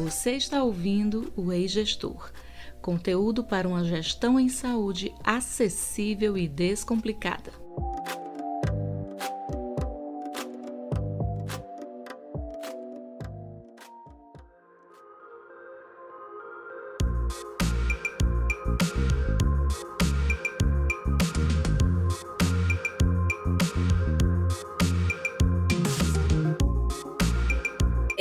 Você está ouvindo o Ei-Gestor, conteúdo para uma gestão em saúde acessível e descomplicada.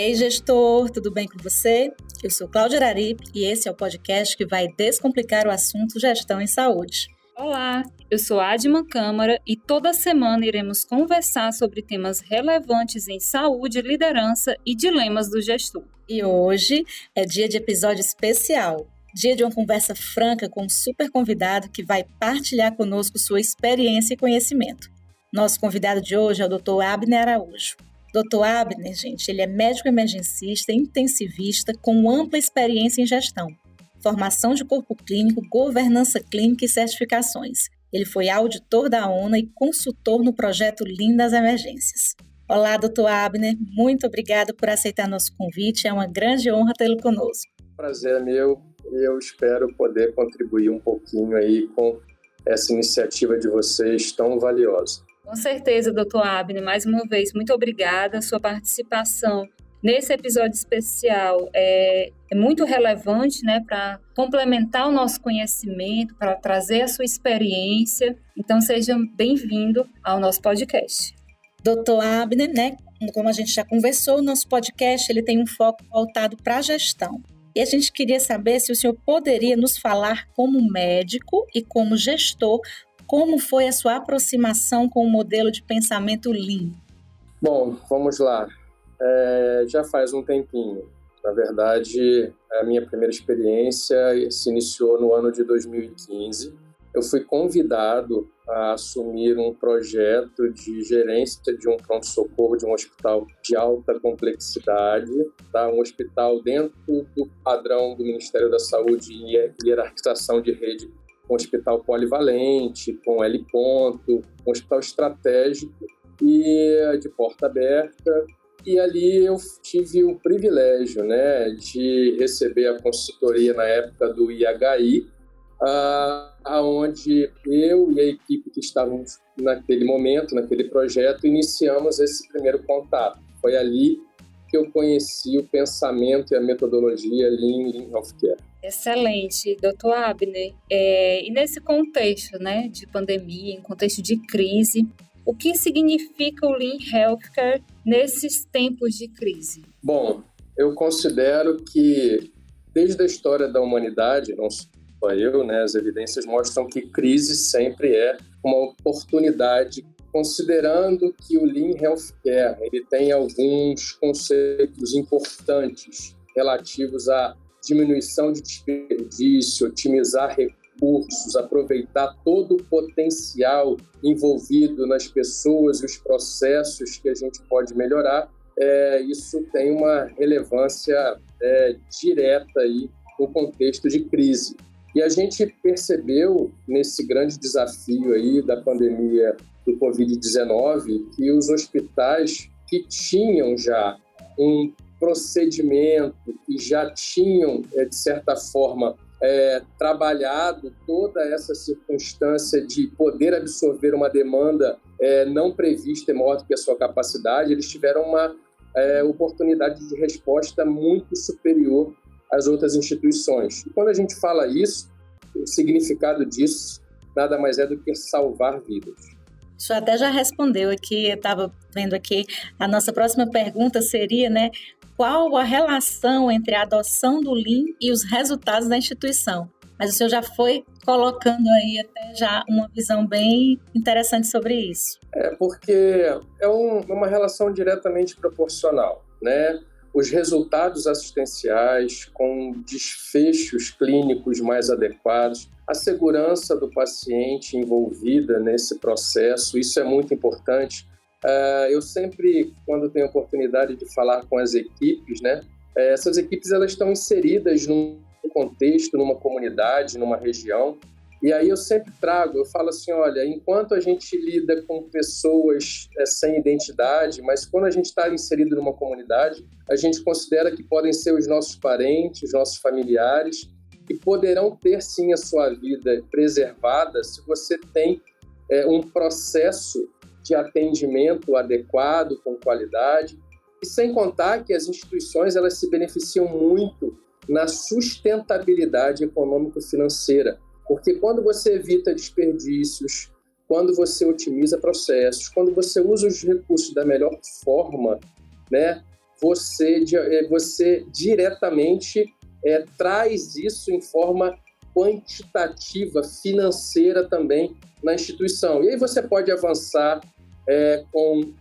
Ei, gestor, tudo bem com você? Eu sou Cláudia Araripe e esse é o podcast que vai descomplicar o assunto gestão em saúde. Olá, eu sou Adma Câmara e toda semana iremos conversar sobre temas relevantes em saúde, liderança e dilemas do gestor. E hoje é dia de episódio especial, dia de uma conversa franca com um super convidado que vai partilhar conosco sua experiência e conhecimento. Nosso convidado de hoje é o Dr. Abner Araújo. Dr. Abner, gente, ele é médico emergencista, intensivista, com ampla experiência em gestão, formação de corpo clínico, governança clínica e certificações. Ele foi auditor da ONA e consultor no projeto Lean das Emergências. Olá, Dr. Abner, muito obrigada por aceitar nosso convite, é uma grande honra tê-lo conosco. Prazer é meu e eu espero poder contribuir um pouquinho aí com essa iniciativa de vocês tão valiosa. Com certeza, Dr. Abner, mais uma vez, muito obrigada. Sua participação nesse episódio especial é muito relevante, né, para complementar o nosso conhecimento, para trazer a sua experiência. Então, seja bem-vindo ao nosso podcast. Dr. Abner, né, como a gente já conversou, o nosso podcast ele tem um foco voltado para a gestão. E a gente queria saber se o senhor poderia nos falar como médico e como gestor, como foi a sua aproximação com o modelo de pensamento Lean? Bom, vamos lá. Já faz um tempinho. Na verdade, a minha primeira experiência se iniciou no ano de 2015. Eu fui convidado a assumir um projeto de gerência de um pronto-socorro de um hospital de alta complexidade, tá? Um hospital dentro do padrão do Ministério da Saúde e hierarquização de rede, um hospital polivalente, com L-ponto, um hospital estratégico e de porta aberta. E ali eu tive o privilégio, né, de receber a consultoria na época do IHI, onde eu e a equipe que estávamos naquele momento, naquele projeto, iniciamos esse primeiro contato. Foi ali que eu conheci o pensamento e a metodologia Lean Healthcare. Excelente, Dr. Abner. E nesse contexto, né, de pandemia, em contexto de crise, o que significa o Lean Healthcare nesses tempos de crise? Bom, eu considero que desde a história da humanidade, não só eu, né, as evidências mostram que crise sempre é uma oportunidade, considerando que o Lean Healthcare ele tem alguns conceitos importantes relativos à diminuição de desperdício, otimizar recursos, aproveitar todo o potencial envolvido nas pessoas e os processos que a gente pode melhorar. Isso tem uma relevância direta aí no contexto de crise. E a gente percebeu nesse grande desafio aí da pandemia do Covid-19 que os hospitais que tinham já um procedimento, que já tinham, de certa forma, trabalhado toda essa circunstância de poder absorver uma demanda não prevista e maior do que a sua capacidade, eles tiveram uma oportunidade de resposta muito superior às outras instituições. E quando a gente fala isso, o significado disso nada mais é do que salvar vidas. O senhor até já respondeu aqui, eu estava vendo aqui, a nossa próxima pergunta seria, né, qual a relação entre a adoção do Lean e os resultados da instituição? Mas o senhor já foi colocando aí até já uma visão bem interessante sobre isso. Porque é uma relação diretamente proporcional, né? Os resultados assistenciais com desfechos clínicos mais adequados, a segurança do paciente envolvida nesse processo, isso é muito importante. Eu sempre, quando tenho a oportunidade de falar com as equipes, né, essas equipes elas estão inseridas num contexto, numa comunidade, numa região, E aí eu sempre eu falo assim, olha, enquanto a gente lida com pessoas sem identidade, mas quando a gente está inserido numa comunidade, a gente considera que podem ser os nossos parentes, os nossos familiares, e poderão ter, sim, a sua vida preservada se você tem um processo de atendimento adequado, com qualidade, e sem contar que as instituições elas se beneficiam muito na sustentabilidade econômico-financeira, porque quando você evita desperdícios, quando você otimiza processos, quando você usa os recursos da melhor forma, né, você diretamente traz isso em forma quantitativa, financeira também na instituição. E aí você pode avançar com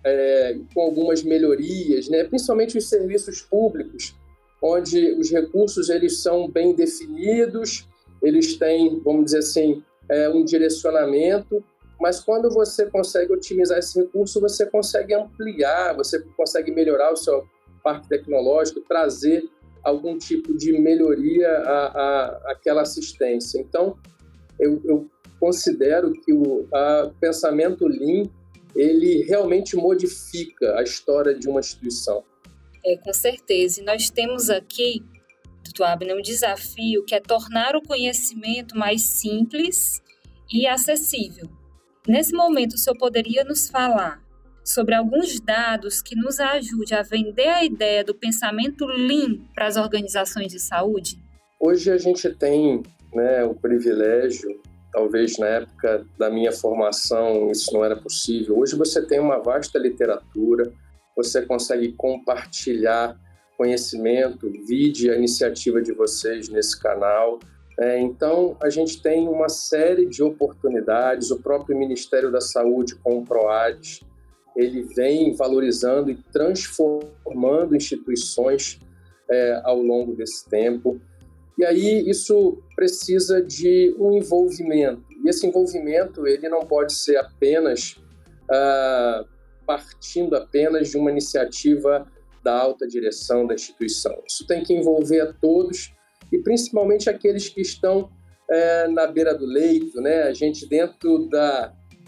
algumas melhorias, né, principalmente os serviços públicos, onde os recursos eles são bem definidos, eles têm, vamos dizer assim, um direcionamento, mas quando você consegue otimizar esse recurso, você consegue ampliar, você consegue melhorar o seu parque tecnológico, trazer algum tipo de melhoria àquela assistência. Então, eu considero que o pensamento Lean, ele realmente modifica a história de uma instituição. Com certeza. E nós temos aqui, doutor Abner, um desafio que é tornar o conhecimento mais simples e acessível. Nesse momento, o senhor poderia nos falar sobre alguns dados que nos ajudem a vender a ideia do pensamento Lean para as organizações de saúde? Hoje a gente tem, né, o privilégio, talvez na época da minha formação isso não era possível. Hoje você tem uma vasta literatura, você consegue compartilhar conhecimento, vide a iniciativa de vocês nesse canal. Então, a gente tem uma série de oportunidades. O próprio Ministério da Saúde, com o PROADES, ele vem valorizando e transformando instituições ao longo desse tempo. E aí isso precisa de um envolvimento. E esse envolvimento ele não pode ser apenas partindo apenas de uma iniciativa da alta direção da instituição. Isso tem que envolver a todos e principalmente aqueles que estão na beira do leito, né? A gente, dentro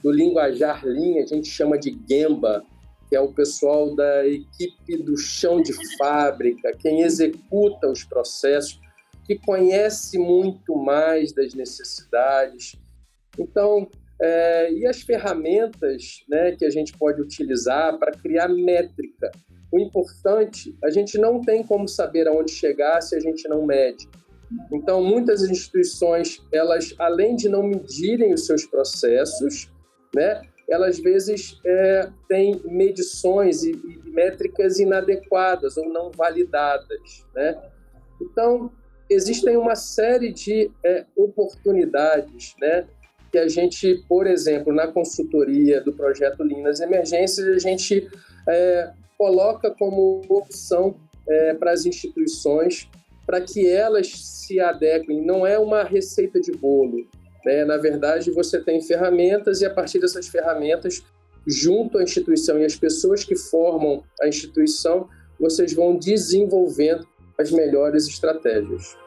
do linguajar Lean, a gente chama de Gemba, que é o pessoal da equipe do chão de fábrica, quem executa os processos, que conhece muito mais das necessidades. Então, e as ferramentas, né, que a gente pode utilizar para criar métrica. O importante, a gente não tem como saber aonde chegar se a gente não mede. Então, muitas instituições, elas, além de não medirem os seus processos, né, elas, às vezes, têm medições e métricas inadequadas ou não validadas, né? Então, existem uma série de oportunidades, né, que a gente, por exemplo, na consultoria do projeto Lean nas emergências, a gente coloca como opção para as instituições, para que elas se adequem. Não é uma receita de bolo, né? Na verdade, você tem ferramentas e, a partir dessas ferramentas, junto à instituição e as pessoas que formam a instituição, vocês vão desenvolvendo as melhores estratégias.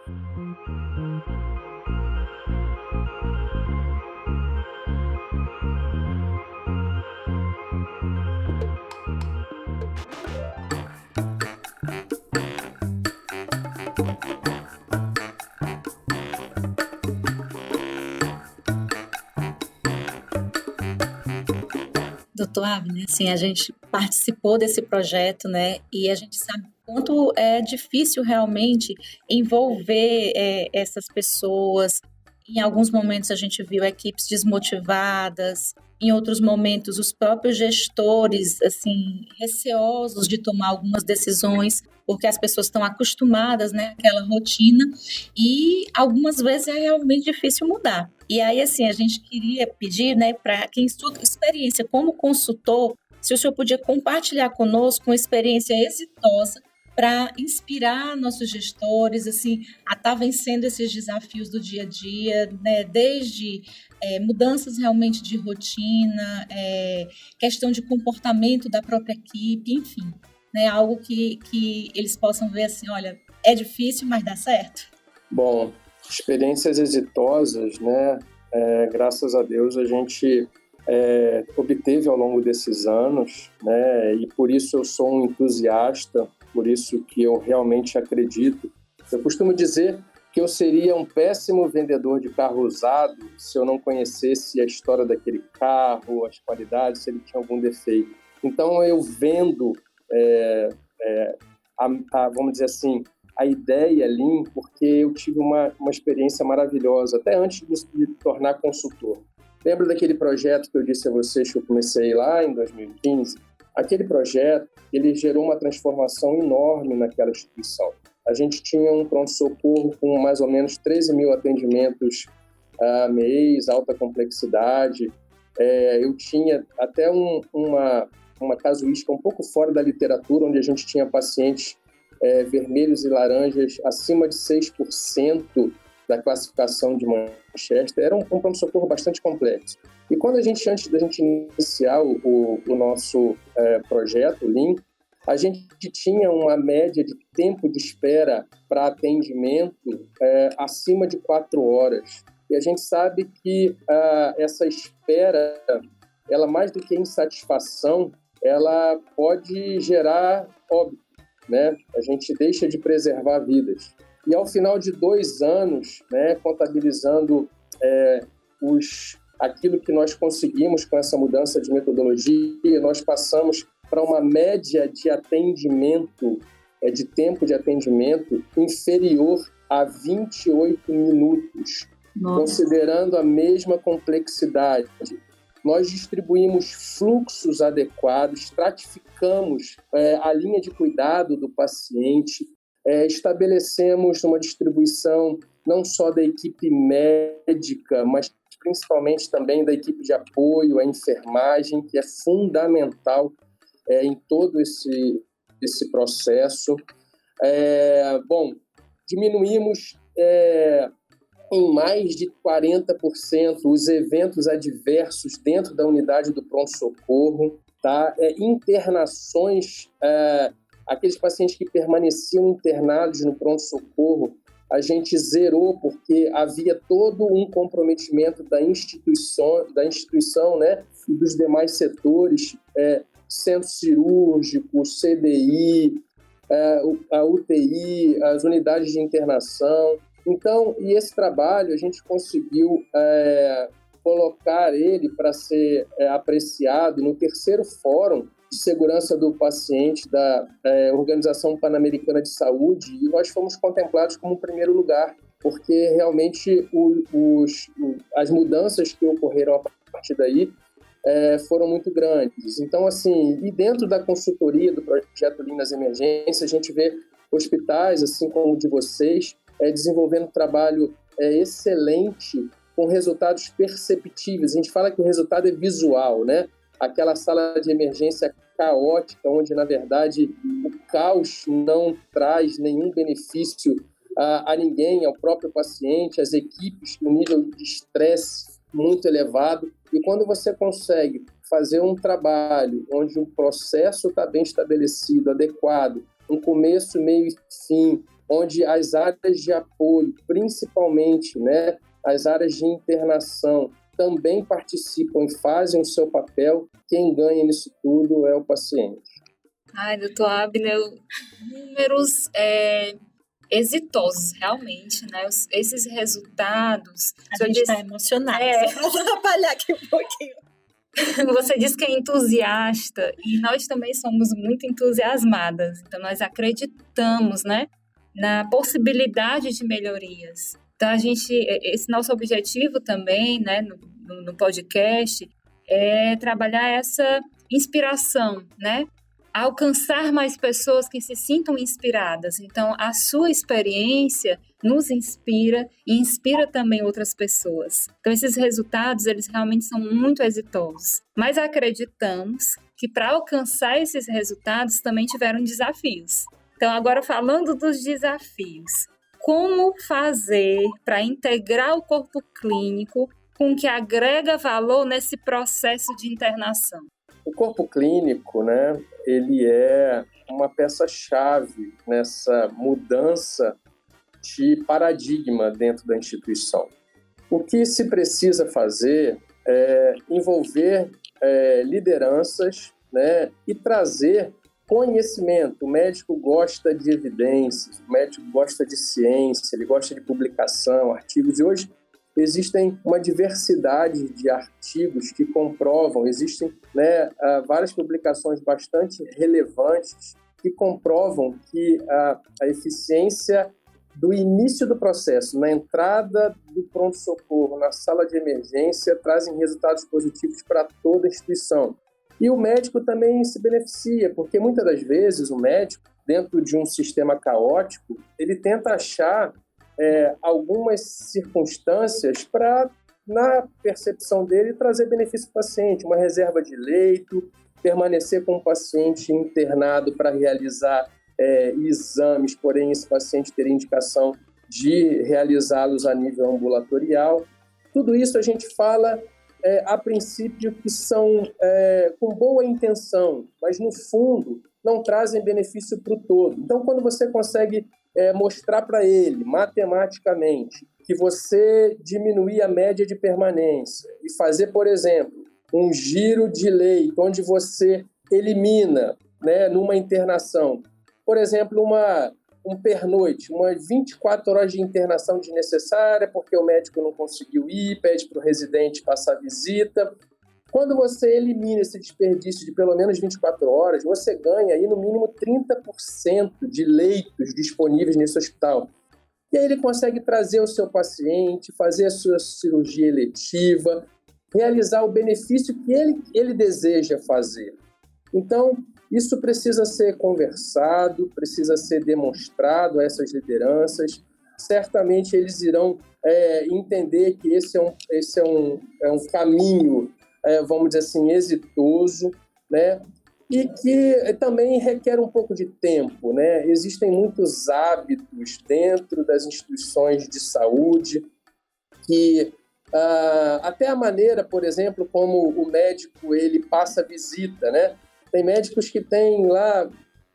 Doutor Abner, assim, a gente participou desse projeto, né, e a gente sabe quanto é difícil realmente envolver essas pessoas. Em alguns momentos a gente viu equipes desmotivadas, em outros momentos os próprios gestores, assim, receosos de tomar algumas decisões, porque as pessoas estão acostumadas, né, àquela rotina, e algumas vezes é realmente difícil mudar. E aí, assim, a gente queria pedir, né, para quem estuda experiência como consultor, se o senhor podia compartilhar conosco uma experiência exitosa para inspirar nossos gestores, assim, a estar vencendo esses desafios do dia a dia, né, desde mudanças realmente de rotina, questão de comportamento da própria equipe, enfim, né, algo que eles possam ver assim, olha, é difícil, mas dá certo? Bom, experiências exitosas, né, graças a Deus, a gente obteve ao longo desses anos, né? E por isso eu sou um entusiasta, por isso que eu realmente acredito. Eu costumo dizer que eu seria um péssimo vendedor de carro usado se eu não conhecesse a história daquele carro, as qualidades, se ele tinha algum defeito. Então, eu vendo, vamos dizer assim, a ideia Lean, porque eu tive uma experiência maravilhosa, até antes de me tornar consultor. Lembra daquele projeto que eu disse a vocês que eu comecei lá em 2015? Aquele projeto, ele gerou uma transformação enorme naquela instituição. A gente tinha um pronto-socorro com mais ou menos 13 mil atendimentos mês, alta complexidade. Eu tinha até uma casuística um pouco fora da literatura, onde a gente tinha pacientes vermelhos e laranjas acima de 6% da classificação de Manchester. Era um pronto-socorro bastante complexo. E quando antes da gente iniciar o nosso projeto, o Lean, a gente tinha uma média de tempo de espera para atendimento acima de 4 horas. E a gente sabe que essa espera, ela mais do que insatisfação, ela pode gerar óbito, né? A gente deixa de preservar vidas. E ao final de 2 anos, né, contabilizando aquilo que nós conseguimos com essa mudança de metodologia, nós passamos para uma média de atendimento, de tempo de atendimento inferior a 28 minutos, considerando a mesma complexidade. Nós distribuímos fluxos adequados, estratificamos a linha de cuidado do paciente, estabelecemos uma distribuição não só da equipe médica, mas principalmente também da equipe de apoio, a enfermagem, que é fundamental em todo esse processo. Diminuímos em mais de 40% os eventos adversos dentro da unidade do pronto-socorro, tá? Internações, aqueles pacientes que permaneciam internados no pronto-socorro, a gente zerou porque havia todo um comprometimento da instituição, né, e dos demais setores, centro cirúrgico, CDI, a UTI, as unidades de internação. Então, e esse trabalho a gente conseguiu colocar ele para ser apreciado no 3º Fórum de Segurança do Paciente da Organização Pan-Americana de Saúde, e nós fomos contemplados como o 1º lugar, porque realmente as mudanças que ocorreram a partir daí foram muito grandes. Então, assim, e dentro da consultoria do projeto Lean nas Emergências, a gente vê hospitais, assim como o de vocês, desenvolvendo um trabalho excelente, com resultados perceptíveis. A gente fala que o resultado é visual, né? Aquela sala de emergência caótica, onde, na verdade, o caos não traz nenhum benefício a ninguém, ao próprio paciente, às equipes, um nível de estresse muito elevado. E quando você consegue fazer um trabalho onde o processo está bem estabelecido, adequado, um começo, meio e fim, onde as áreas de apoio, principalmente, né, as áreas de internação, também participam e fazem o seu papel, quem ganha nisso tudo é o paciente. Ai, doutor Abner, números exitosos, realmente, né? Esses resultados... A gente está emocionada, só para atrapalhar aqui um pouquinho. Você disse que é entusiasta, e nós também somos muito entusiasmadas. Então, nós acreditamos, né, na possibilidade de melhorias. Então, esse nosso objetivo também, né, no podcast, é trabalhar essa inspiração, né? Alcançar mais pessoas que se sintam inspiradas. Então, a sua experiência nos inspira e inspira também outras pessoas. Então, esses resultados, eles realmente são muito exitosos. Mas acreditamos que para alcançar esses resultados também tiveram desafios. Então, agora falando dos desafios, como fazer para integrar o corpo clínico com que agrega valor nesse processo de internação? O corpo clínico, né, ele é uma peça-chave nessa mudança de paradigma dentro da instituição. O que se precisa fazer é envolver lideranças, né, e trazer conhecimento. O médico gosta de evidências, o médico gosta de ciência, ele gosta de publicação, artigos. E hoje existem uma diversidade de artigos que comprovam, existem, né, várias publicações bastante relevantes que comprovam que a eficiência do início do processo, na entrada do pronto-socorro, na sala de emergência, trazem resultados positivos para toda a instituição. E o médico também se beneficia, porque muitas das vezes o médico, dentro de um sistema caótico, ele tenta achar algumas circunstâncias para, na percepção dele, trazer benefício para o paciente, uma reserva de leito, permanecer com o paciente internado para realizar exames, porém esse paciente ter indicação de realizá-los a nível ambulatorial. Tudo isso a gente fala a princípio que são com boa intenção, mas no fundo não trazem benefício para o todo. Então, quando você consegue mostrar para ele, matematicamente, que você diminuir a média de permanência e fazer, por exemplo, um giro de leito, onde você elimina, né, numa internação, por exemplo, um pernoite, umas 24 horas de internação desnecessária, porque o médico não conseguiu ir, pede para o residente passar visita. Quando você elimina esse desperdício de pelo menos 24 horas, você ganha aí no mínimo 30% de leitos disponíveis nesse hospital. E aí ele consegue trazer o seu paciente, fazer a sua cirurgia eletiva, realizar o benefício que ele deseja fazer. Então, isso precisa ser conversado, precisa ser demonstrado a essas lideranças. Certamente eles irão entender que esse é um caminho, vamos dizer assim, exitoso, né? E que também requer um pouco de tempo, né? Existem muitos hábitos dentro das instituições de saúde que até a maneira, por exemplo, como o médico ele passa visita, né? Tem médicos que têm lá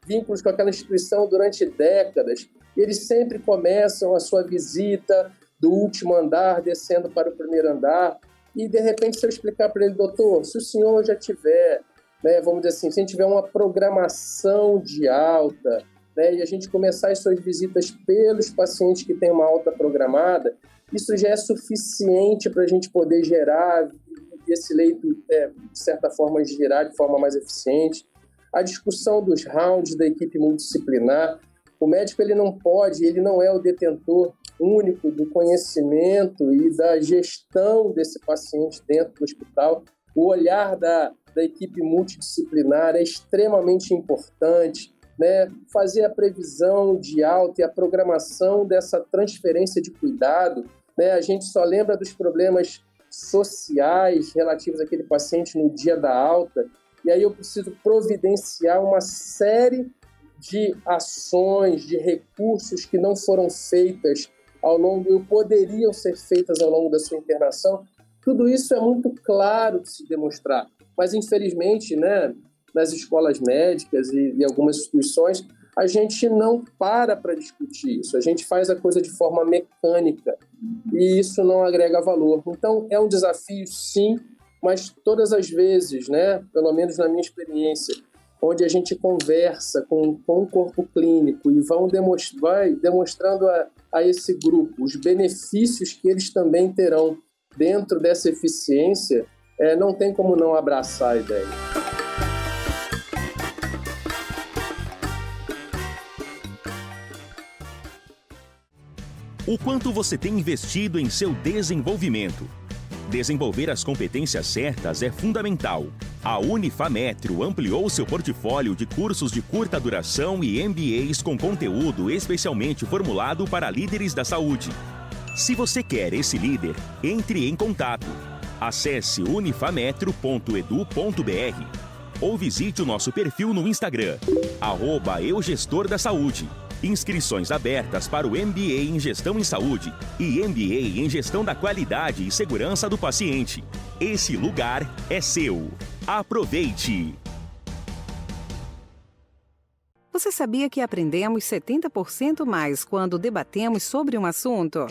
vínculos com aquela instituição durante décadas. E eles sempre começam a sua visita do último andar, descendo para o primeiro andar. E, de repente, se eu explicar para ele, doutor, se o senhor já tiver, né, vamos dizer assim, se a gente tiver uma programação de alta, né, e a gente começar as suas visitas pelos pacientes que têm uma alta programada, isso já é suficiente para a gente poder gerar esse leito, de certa forma, girar de forma mais eficiente. A discussão dos rounds da equipe multidisciplinar. O médico ele não é o detentor único do conhecimento e da gestão desse paciente dentro do hospital. O olhar da equipe multidisciplinar é extremamente importante, né? Fazer a previsão de alta e a programação dessa transferência de cuidado, né? A gente só lembra dos problemas sociais relativos àquele paciente no dia da alta, e aí eu preciso providenciar uma série de ações, de recursos que não foram feitas poderiam ser feitas ao longo da sua internação. Tudo isso é muito claro de se demonstrar, mas infelizmente, né, nas escolas médicas e algumas instituições, a gente não para discutir isso, a gente faz a coisa de forma mecânica e isso não agrega valor. Então, é um desafio, sim, mas todas as vezes, né, pelo menos na minha experiência, onde a gente conversa com o corpo clínico e vai demonstrando a esse grupo os benefícios que eles também terão dentro dessa eficiência, não tem como não abraçar a ideia. O quanto você tem investido em seu desenvolvimento? Desenvolver as competências certas é fundamental. A Unifametro ampliou seu portfólio de cursos de curta duração e MBAs com conteúdo especialmente formulado para líderes da saúde. Se você quer esse líder, entre em contato. Acesse unifametro.edu.br ou visite o nosso perfil no Instagram, @eugestordasaúde. Inscrições abertas para o MBA em Gestão em Saúde e MBA em Gestão da Qualidade e Segurança do Paciente. Esse lugar é seu. Aproveite! Você sabia que aprendemos 70% mais quando debatemos sobre um assunto?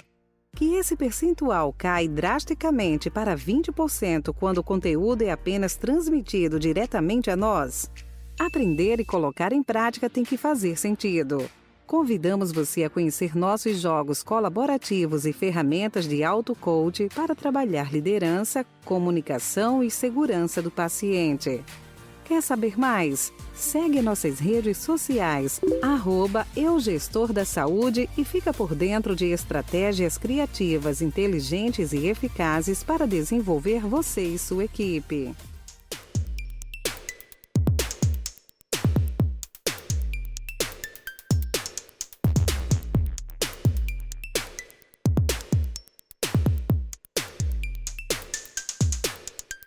que esse percentual cai drasticamente para 20% quando o conteúdo é apenas transmitido diretamente a nós? Aprender e colocar em prática tem que fazer sentido. Convidamos você a conhecer nossos jogos colaborativos e ferramentas de auto-coach para trabalhar liderança, comunicação e segurança do paciente. Quer saber mais? Segue nossas redes sociais, @eugestordasaúde e fica por dentro de estratégias criativas, inteligentes e eficazes para desenvolver você e sua equipe.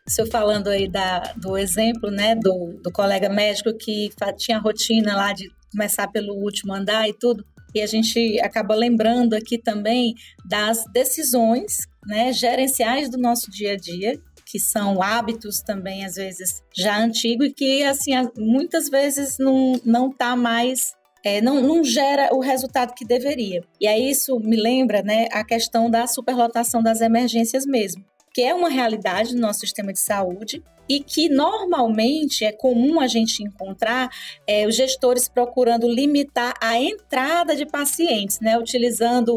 O senhor falando aí do exemplo, né, do colega médico que tinha a rotina lá de começar pelo último andar e tudo, e a gente acaba lembrando aqui também das decisões, né, gerenciais do nosso dia a dia, que são hábitos também, às vezes, já antigos e que, assim, muitas vezes não tá mais... não gera o resultado que deveria. E aí isso me lembra, né, a questão da superlotação das emergências mesmo, que é uma realidade do nosso sistema de saúde e que normalmente é comum a gente encontrar os gestores procurando limitar a entrada de pacientes, né, utilizando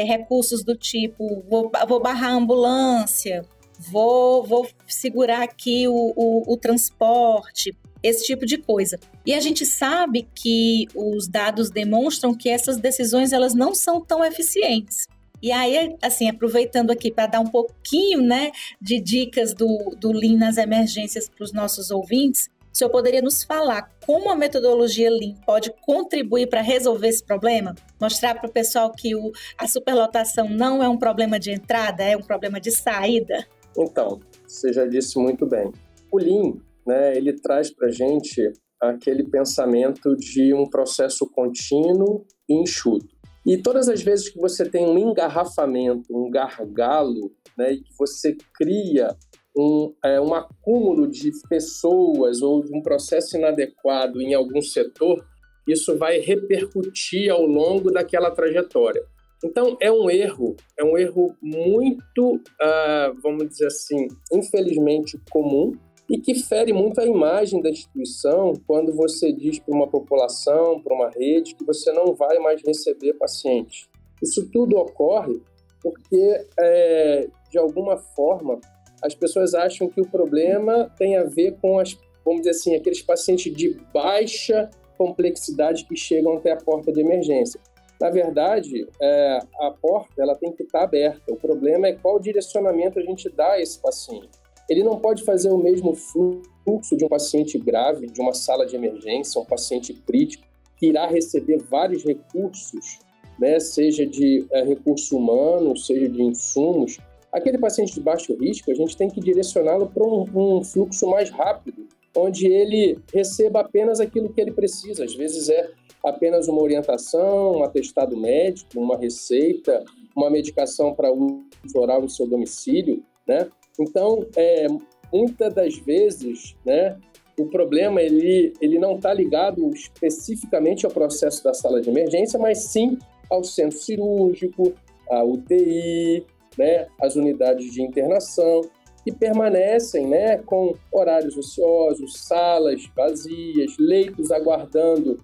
recursos do tipo, vou barrar a ambulância, vou segurar aqui o transporte, esse tipo de coisa. E a gente sabe que os dados demonstram que essas decisões elas não são tão eficientes. E aí, assim, aproveitando aqui para dar um pouquinho, né, de dicas do Lean nas emergências para os nossos ouvintes, o senhor poderia nos falar como a metodologia Lean pode contribuir para resolver esse problema? Mostrar para o pessoal que a superlotação não é um problema de entrada, é um problema de saída? Então, você já disse muito bem. O Lean, né, ele traz para a gente aquele pensamento de um processo contínuo e enxuto. E todas as vezes que você tem um engarrafamento, um gargalo, né, e que você cria um acúmulo de pessoas ou de um processo inadequado em algum setor, isso vai repercutir ao longo daquela trajetória. Então, é um erro muito, vamos dizer assim, infelizmente comum, e que fere muito a imagem da instituição quando você diz para uma população, para uma rede, que você não vai mais receber pacientes. Isso tudo ocorre porque, de alguma forma, as pessoas acham que o problema tem a ver com, vamos dizer assim, aqueles pacientes de baixa complexidade que chegam até a porta de emergência. Na verdade, a porta ela tem que estar aberta. O problema é qual direcionamento a gente dá a esse paciente. Ele não pode fazer o mesmo fluxo de um paciente grave, de uma sala de emergência, um paciente crítico, que irá receber vários recursos, né, seja de recurso humano, seja de insumos. Aquele paciente de baixo risco, a gente tem que direcioná-lo para um fluxo mais rápido, onde ele receba apenas aquilo que ele precisa. Às vezes é apenas uma orientação, um atestado médico, uma receita, uma medicação para uso oral no seu domicílio, né? Então, muitas das vezes, né, o problema ele não está ligado especificamente ao processo da sala de emergência, mas sim ao centro cirúrgico, à UTI, né, às unidades de internação, que permanecem, né, com horários ociosos, salas vazias, leitos aguardando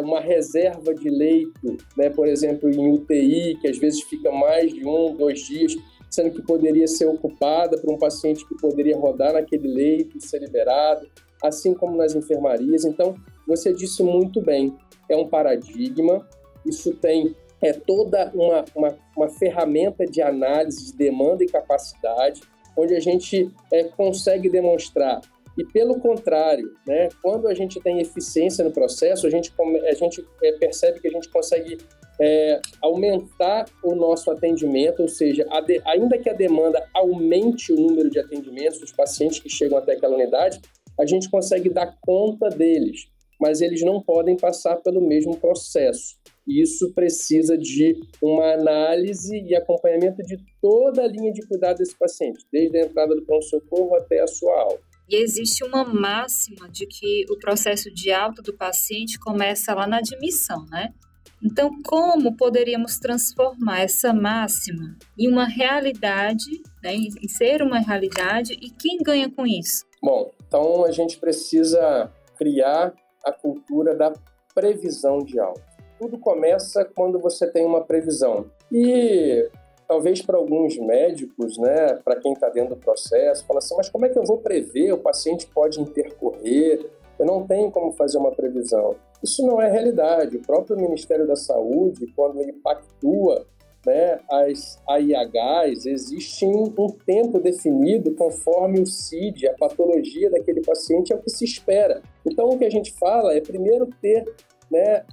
uma reserva de leito, né, por exemplo, em UTI, que às vezes fica mais de 1, 2 dias, sendo que poderia ser ocupada por um paciente que poderia rodar naquele leito e ser liberado, assim como nas enfermarias. Então, você disse muito bem, é um paradigma, isso tem toda uma ferramenta de análise de demanda e capacidade, onde a gente consegue demonstrar. E, pelo contrário, né, quando a gente tem eficiência no processo, a gente percebe que a gente consegue aumentar o nosso atendimento, ou seja, ainda que a demanda aumente o número de atendimentos dos pacientes que chegam até aquela unidade, a gente consegue dar conta deles, mas eles não podem passar pelo mesmo processo. E isso precisa de uma análise e acompanhamento de toda a linha de cuidado desse paciente, desde a entrada do pronto-socorro até a sua alta. E existe uma máxima de que o processo de alta do paciente começa lá na admissão, né? Então, como poderíamos transformar essa máxima em uma realidade, né, em ser uma realidade, e quem ganha com isso? Bom, então a gente precisa criar a cultura da previsão de alta. Tudo começa quando você tem uma previsão. E talvez para alguns médicos, né, para quem está dentro do processo, fala assim, mas como é que eu vou prever? O paciente pode intercorrer, eu não tenho como fazer uma previsão. Isso não é realidade. O próprio Ministério da Saúde, quando ele pactua, né, as AIHs, existe um tempo definido conforme o CID, a patologia daquele paciente, é o que se espera. Então, o que a gente fala é primeiro ter, né,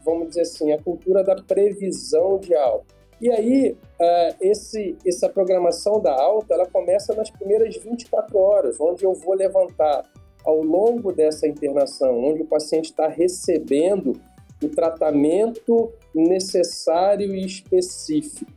vamos dizer assim, a cultura da previsão de alta. E aí, essa programação da alta, ela começa nas primeiras 24 horas, onde eu vou levantar ao longo dessa internação, onde o paciente está recebendo o tratamento necessário e específico.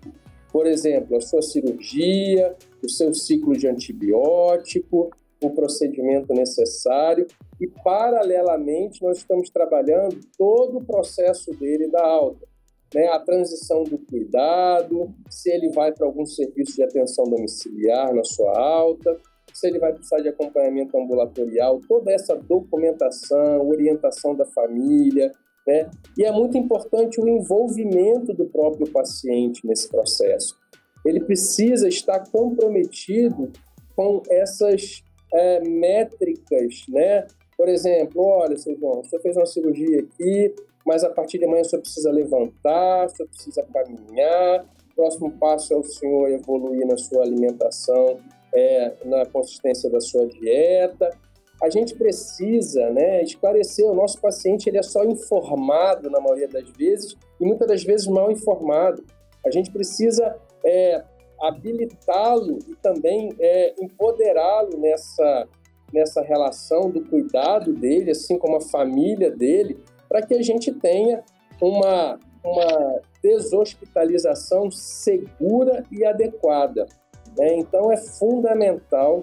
Por exemplo, a sua cirurgia, o seu ciclo de antibiótico, o procedimento necessário e, paralelamente, nós estamos trabalhando todo o processo dele da alta, né? A transição do cuidado, se ele vai para algum serviço de atenção domiciliar na sua alta, se ele vai precisar de acompanhamento ambulatorial, toda essa documentação, orientação da família, né? E é muito importante o envolvimento do próprio paciente nesse processo. Ele precisa estar comprometido com essas métricas, né? Por exemplo, olha, seu João, o senhor fez uma cirurgia aqui, mas a partir de amanhã o senhor precisa levantar, o senhor precisa caminhar, o próximo passo é o senhor evoluir na sua alimentação, na consistência da sua dieta. A gente precisa, né, esclarecer, o nosso paciente ele é só informado na maioria das vezes e muitas das vezes mal informado. A gente precisa habilitá-lo e também empoderá-lo nessa relação do cuidado dele, assim como a família dele, para que a gente tenha uma deshospitalização segura e adequada. Então, é fundamental,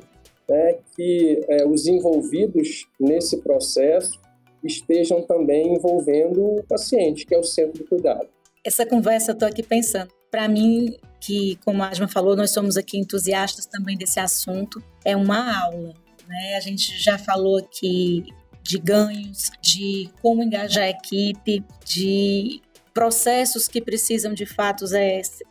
né, que os envolvidos nesse processo estejam também envolvendo o paciente, que é o centro do cuidado. Essa conversa, eu estou aqui pensando, para mim, que, como a Asma falou, nós somos aqui entusiastas também desse assunto, é uma aula, né? A gente já falou aqui de ganhos, de como engajar a equipe, de processos que precisam, de fato,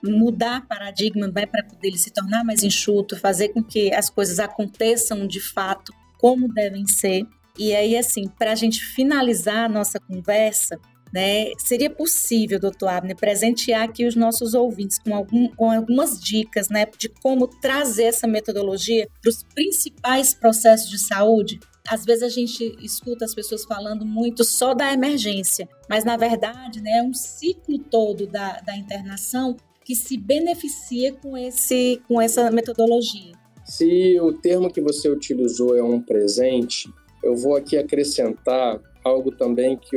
mudar paradigma, né, para poder ele se tornar mais enxuto, fazer com que as coisas aconteçam, de fato, como devem ser. E aí, assim, para a gente finalizar a nossa conversa, né, seria possível, doutor Abner, presentear aqui os nossos ouvintes com algumas dicas, né, de como trazer essa metodologia para os principais processos de saúde? Às vezes a gente escuta as pessoas falando muito só da emergência, mas na verdade, né, é um ciclo todo da internação que se beneficia com essa metodologia. Se o termo que você utilizou é um presente, eu vou aqui acrescentar algo também que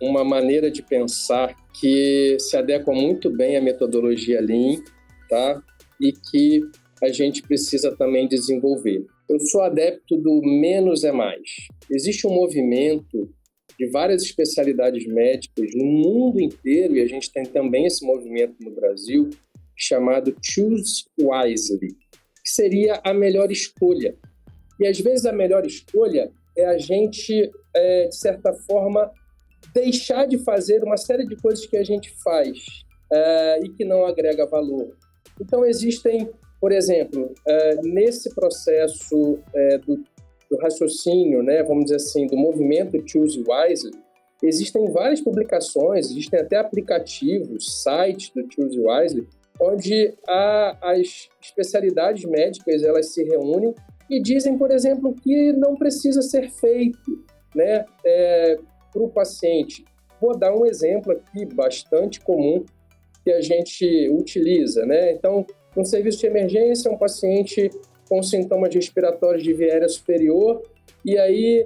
uma maneira de pensar que se adequa muito bem à metodologia Lean, tá? E que a gente precisa também desenvolver. Eu sou adepto do menos é mais. Existe um movimento de várias especialidades médicas no mundo inteiro, e a gente tem também esse movimento no Brasil, chamado Choose Wisely, que seria a melhor escolha. E às vezes a melhor escolha é a gente, de certa forma, deixar de fazer uma série de coisas que a gente faz e que não agrega valor. Então existem, por exemplo, nesse processo do raciocínio, né, vamos dizer assim, do movimento Choose Wisely, existem várias publicações, existem até aplicativos, sites do Choose Wisely, onde as especialidades médicas elas se reúnem e dizem, por exemplo, que não precisa ser feito, né, para o paciente. Vou dar um exemplo aqui bastante comum que a gente utiliza, né? Então, no serviço de emergência, um paciente com sintomas respiratórios de via aérea superior e aí,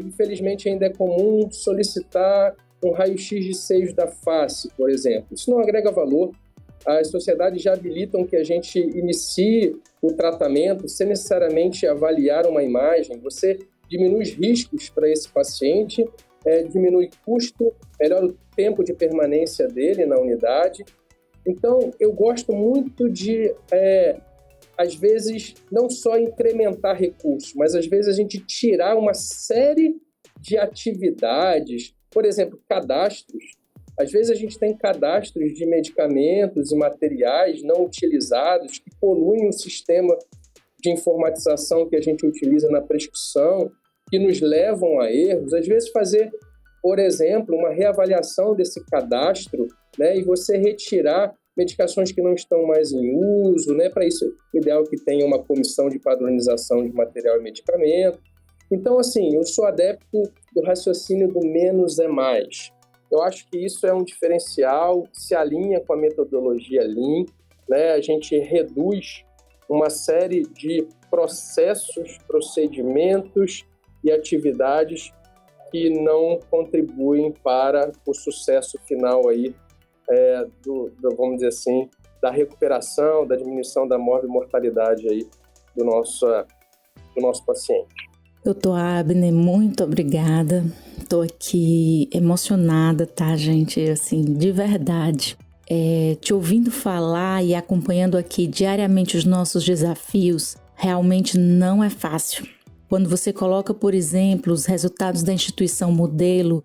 infelizmente, ainda é comum solicitar um raio-x de seios da face, por exemplo. Isso não agrega valor. As sociedades já habilitam que a gente inicie o tratamento sem necessariamente avaliar uma imagem. Você diminui os riscos para esse paciente diminui custo, melhora o tempo de permanência dele na unidade. Então, eu gosto muito de, às vezes, não só incrementar recursos, mas às vezes a gente tirar uma série de atividades, por exemplo, cadastros. Às vezes a gente tem cadastros de medicamentos e materiais não utilizados que poluem o sistema de informatização que a gente utiliza na prescrição, que nos levam a erros. Às vezes fazer, por exemplo, uma reavaliação desse cadastro, né, e você retirar medicações que não estão mais em uso, né? Para isso, o ideal é que tenha uma comissão de padronização de material e medicamento. Então, assim, eu sou adepto do raciocínio do menos é mais. Eu acho que isso é um diferencial, se alinha com a metodologia Lean, né? A gente reduz uma série de processos, procedimentos e atividades que não contribuem para o sucesso final aí, vamos dizer assim, da recuperação, da diminuição da mortalidade aí do nosso paciente. Doutor Abner, muito obrigada. Estou aqui emocionada, tá, gente? Assim, de verdade. Te ouvindo falar e acompanhando aqui diariamente os nossos desafios, realmente não é fácil. Quando você coloca, por exemplo, os resultados da instituição modelo,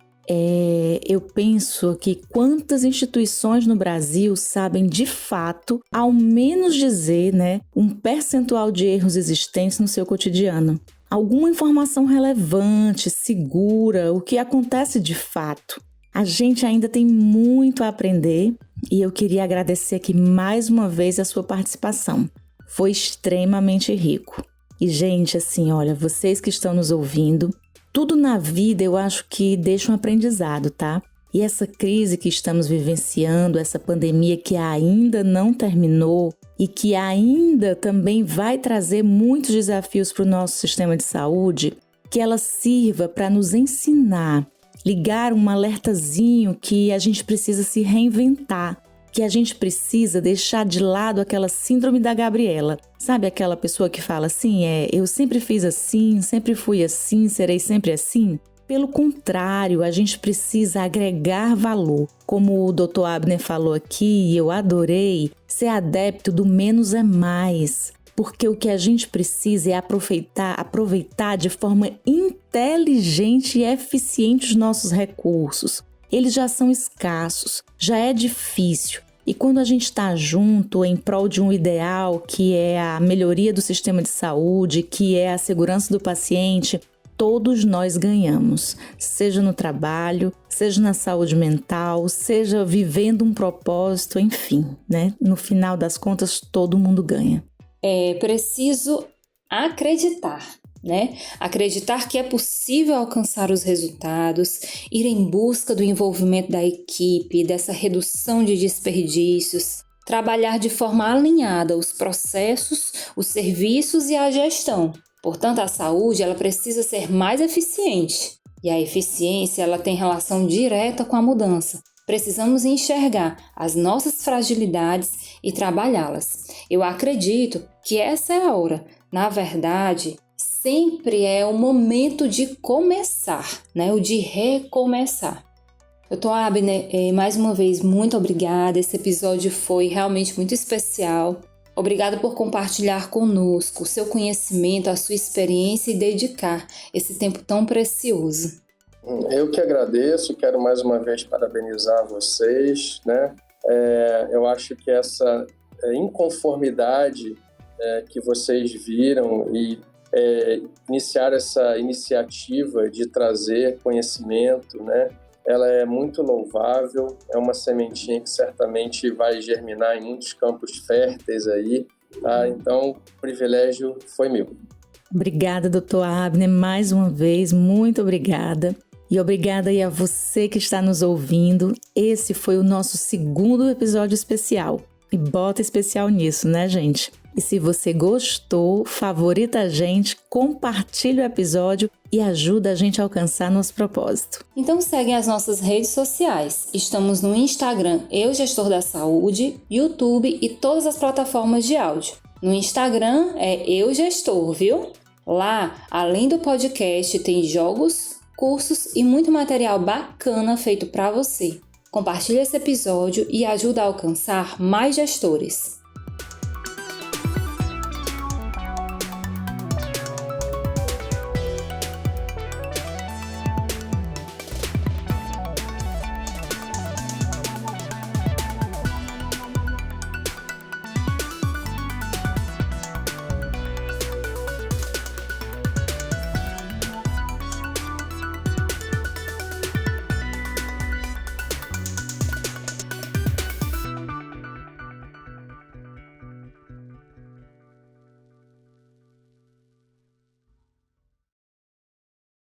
eu penso que quantas instituições no Brasil sabem de fato, ao menos dizer, né, um percentual de erros existentes no seu cotidiano. Alguma informação relevante, segura, o que acontece de fato. A gente ainda tem muito a aprender e eu queria agradecer aqui mais uma vez a sua participação. Foi extremamente rico. E, gente, assim, olha, vocês que estão nos ouvindo, tudo na vida eu acho que deixa um aprendizado, tá? E essa crise que estamos vivenciando, essa pandemia que ainda não terminou e que ainda também vai trazer muitos desafios para o nosso sistema de saúde, que ela sirva para nos ensinar, ligar um alertazinho que a gente precisa se reinventar, que a gente precisa deixar de lado aquela síndrome da Gabriela. Sabe aquela pessoa que fala assim, eu sempre fiz assim, sempre fui assim, serei sempre assim? Pelo contrário, a gente precisa agregar valor. Como o Dr. Abner falou aqui, e eu adorei, ser adepto do menos é mais. Porque o que a gente precisa é aproveitar de forma inteligente e eficiente os nossos recursos. Eles já são escassos, já é difícil. E quando a gente está junto em prol de um ideal, que é a melhoria do sistema de saúde, que é a segurança do paciente, todos nós ganhamos, seja no trabalho, seja na saúde mental, seja vivendo um propósito, enfim, né? No final das contas, todo mundo ganha. É preciso acreditar, né? Acreditar que é possível alcançar os resultados, ir em busca do envolvimento da equipe, dessa redução de desperdícios, trabalhar de forma alinhada os processos, os serviços e a gestão. Portanto, a saúde ela precisa ser mais eficiente e a eficiência ela tem relação direta com a mudança. Precisamos enxergar as nossas fragilidades e trabalhá-las. Eu acredito que essa é a hora. Na verdade, sempre é o momento de começar, né? O de recomeçar. Doutor Abner, mais uma vez, muito obrigada. Esse episódio foi realmente muito especial. Obrigada por compartilhar conosco o seu conhecimento, a sua experiência e dedicar esse tempo tão precioso. Eu que agradeço, quero mais uma vez parabenizar vocês, né? Eu acho que essa inconformidade que vocês viram e iniciar essa iniciativa de trazer conhecimento, né? Ela é muito louvável, é uma sementinha que certamente vai germinar em muitos campos férteis aí, tá? Então, o privilégio foi meu. Obrigada, doutor Abner, mais uma vez, muito obrigada. E obrigada aí a você que está nos ouvindo. Esse foi o nosso segundo episódio especial. E bota especial nisso, né, gente? E se você gostou, favorita a gente, compartilha o episódio e ajuda a gente a alcançar nosso propósito. Então segue as nossas redes sociais. Estamos no Instagram, Eu Gestor da Saúde, YouTube e todas as plataformas de áudio. No Instagram é Eu Gestor, viu? Lá, além do podcast, tem jogos, cursos e muito material bacana feito para você. Compartilhe esse episódio e ajude a alcançar mais gestores.